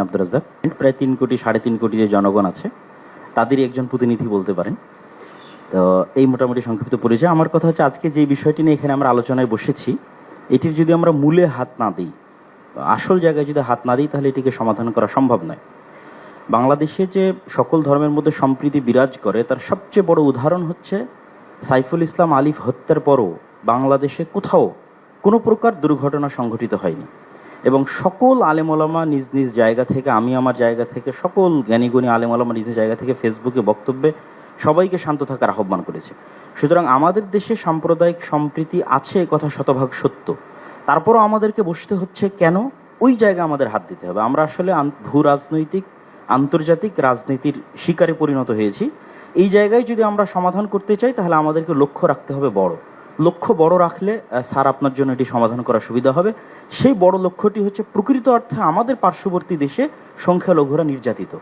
আব্দুর রাজ্জাক প্রায় 3 কোটি 3.5 কোটি যে জনগণ আছে তাদেরই একজন প্রতিনিধি বলতে পারেন। তো এই মোটামুটি সংক্ষিপ্ত পরিচয়। আমার কথা হচ্ছে আজকে যে বিষয়টি নিয়ে এখানে আমরা আলোচনায় বসেছি, এটির যদি আমরা মূলে হাত না দিই, আসল জায়গায় যদি হাত না দিই, তাহলে এটিকে সমাধান করা সম্ভব নয়। বাংলাদেশে যে সকল ধর্মের মধ্যে সম্প্রীতি বিরাজ করে তার সবচেয়ে বড় উদাহরণ হচ্ছে সাইফুল ইসলাম আলিফ হত্যার পরও বাংলাদেশে কোথাও কোনো প্রকার দুর্ঘটনা সংঘটিত হয়নি এবং সকল আলেম ওলামা নিজ নিজ জায়গা থেকে, আমি আমার জায়গা থেকে, সকল জ্ঞানীগুণী আলেম ওলামা নিজ নিজ জায়গা থেকে ফেসবুকে বক্তব্যে সবাইকে শান্ত থাকার আহ্বান করেছে। সুতরাং আমাদের দেশে সাম্প্রদায়িক সম্প্রীতি আছে, কথা শতভাগ সত্য। তারপরও আমাদেরকে বসতে হচ্ছে কেন? ওই জায়গায় আমাদের হাত দিতে হবে। আমরা আসলে ভূ রাজনৈতিক আন্তর্জাতিক রাজনীতির শিকারে পরিণত হয়েছি। এই জায়গায় যদি আমরা সমাধান করতে চাই, তাহলে আমাদেরকে লক্ষ্য রাখতে হবে বড়। লক্ষ্য বড় রাখলে স্যার আপনার জন্য এটি সমাধান করা সুবিধা হবে। সেই বড় লক্ষ্যটি হচ্ছে প্রকৃত অর্থে আমাদের পার্শ্ববর্তী দেশে সংখ্যালঘুরা নির্যাতিত।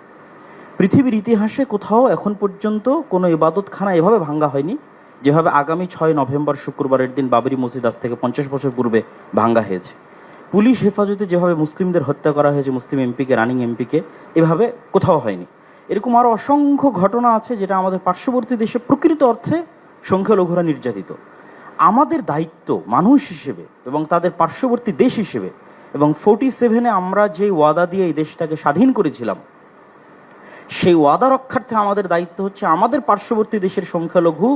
পৃথিবীর ইতিহাসে কোথাও এখন পর্যন্ত কোনো ইবাদতখানা এভাবে ভাঙ্গা হয়নি যেভাবে আগামী 6 নভেম্বর শুক্রবারের দিন বাবরি মসজিদ আজ থেকে 50 বছর পূর্বে ভাঙ্গা হয়েছে। পুলিশ হেফাজতে যেভাবে মুসলিমদের হত্যা করা হয়েছে, মুসলিম এমপিকে, রানিং এমপিকে, এভাবে কোথাও হয়নি। এরকম আরও অসংখ্য ঘটনা আছে যেটা আমাদের পার্শ্ববর্তী দেশে প্রকৃত অর্থে সংখ্যালঘুরা নির্যাতিত। আমাদের দায়িত্ব মানুষ হিসেবে এবং তাদের পার্শ্ববর্তী দেশ হিসেবে, এবং 47-এ আমরা যে ওয়াদা দিয়ে এই দেশটাকে স্বাধীন করেছিলাম, সেই ওয়াদা রক্ষার্থে আমাদের দায়িত্ব হচ্ছে আমাদের পার্শ্ববর্তী দেশের সংখ্যালঘু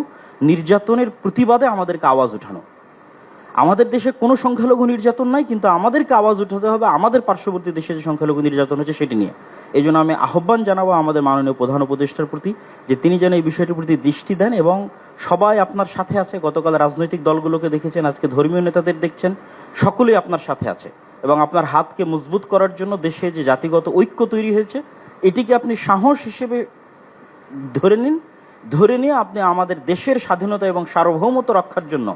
নির্যাতনের প্রতিবাদে আমাদেরকে আওয়াজ উঠানো। আমাদের দেশে কোনো সংখ্যালঘু নির্যাতন নাই, কিন্তু আমাদেরকে আওয়াজ উঠাতে হবে আমাদের পার্শ্ববর্তী দেশে যে সংখ্যালঘু নির্যাতন হচ্ছে সেটি নিয়ে। এই জন্য আমি আহ্বান জানাবো আমাদের মাননীয় প্রধান উপদেষ্টার প্রতি যে তিনি যেন এই বিষয়টির প্রতি দৃষ্টি দেন এবং সবাই আপনার সাথে আছে। গতকাল রাজনৈতিক দলগুলোকে দেখেছেন, আজকে ধর্মীয় নেতাদের দেখছেন, সকলেই আপনার সাথে আছে এবং আপনার হাতকে মজবুত করার জন্য দেশে যে জাতিগত ঐক্য তৈরি হয়েছে এটিকে আপনি সাহস হিসেবে ধরে নিন। ধরে নিয়ে আপনি আমাদের দেশের স্বাধীনতা এবং সার্বভৌমত্ব রক্ষার জন্য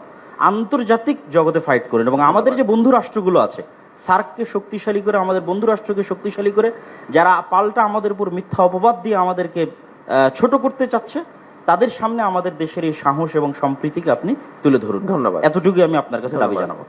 আন্তর্জাতিক জগতে ফাইট করেন এবং আমাদের যে বন্ধু রাষ্ট্রগুলো আছে, সার্ককে শক্তিশালী করে, আমাদের বন্ধু রাষ্ট্রকে শক্তিশালী করে, যারা পাল্টা আমাদের উপর মিথ্যা অপবাদ দিয়ে আমাদেরকে ছোট করতে চাচ্ছে, তাদের সামনে আমাদের দেশের এই সাহস এবং সম্প্রীতিকে আপনি তুলে ধরুন। ধন্যবাদ। এতটুকুই আমি আপনার কাছে দাবি জানাবো।